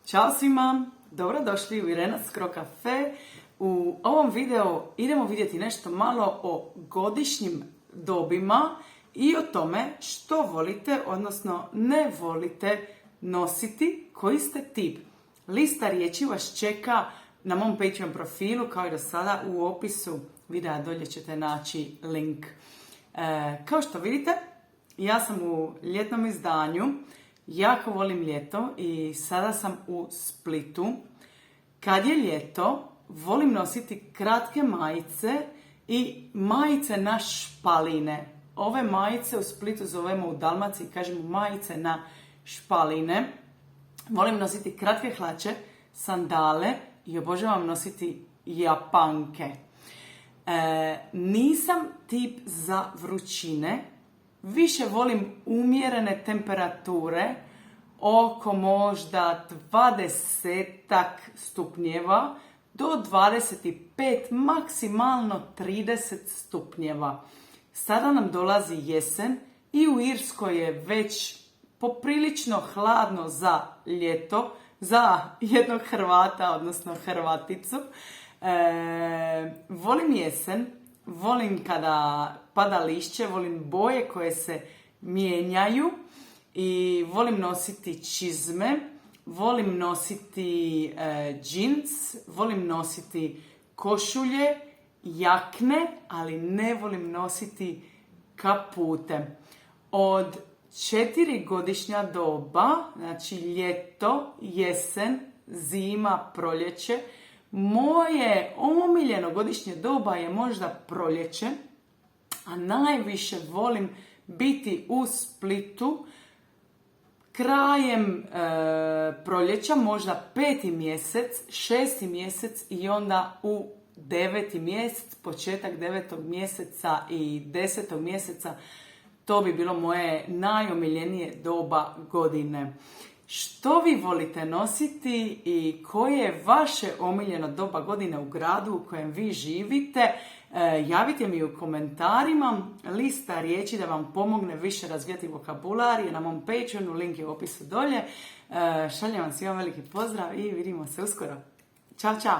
Ćao svima, dobrodošli u Irena Skro Cafe. U ovom videu idemo vidjeti nešto malo o godišnjim dobima i o tome što volite, odnosno ne volite nositi, koji ste tip. Lista riječi vas čeka na mom Patreon profilu, kao i do sada u opisu videa dolje ćete naći link. Kao što vidite, ja sam u ljetnom izdanju. Jako volim ljeto i sada sam u Splitu. Kad je ljeto, volim nositi kratke majice i majice na špaline. Ove majice u Splitu zovemo u Dalmaciji, kažemo majice na špaline. Volim nositi kratke hlače, sandale i obožavam nositi japanke. Nisam tip za vrućine. Više volim umjerene temperature, oko možda 20 stupnjeva do 25, maksimalno 30 stupnjeva. Sada nam dolazi jesen i u Irskoj je već poprilično hladno za ljeto, za jednog Hrvata, odnosno Hrvaticu. Volim jesen. Volim kada pada lišće, volim boje koje se mijenjaju i volim nositi čizme, volim nositi džins, volim nositi košulje, jakne, ali ne volim nositi kapute. Od 4 godišnja doba, znači ljeto, jesen, zima, proljeće, moje omiljeno godišnje doba je možda proljeće, a najviše volim biti u Splitu krajem proljeća, možda 5. mjesec, 6. mjesec i onda u 9. mjesec, početak 9. mjeseca i 10. mjeseca. To bi bilo moje najomiljenije doba godine. Što vi volite nositi i koje je vaše omiljeno doba godine u gradu u kojem vi živite? Javite mi u komentarima. Lista riječi da vam pomogne više razvijati vokabular je na mom Patreonu, link je u opisu dolje. Šaljem vam svima veliki pozdrav i vidimo se uskoro. Ćao, čao!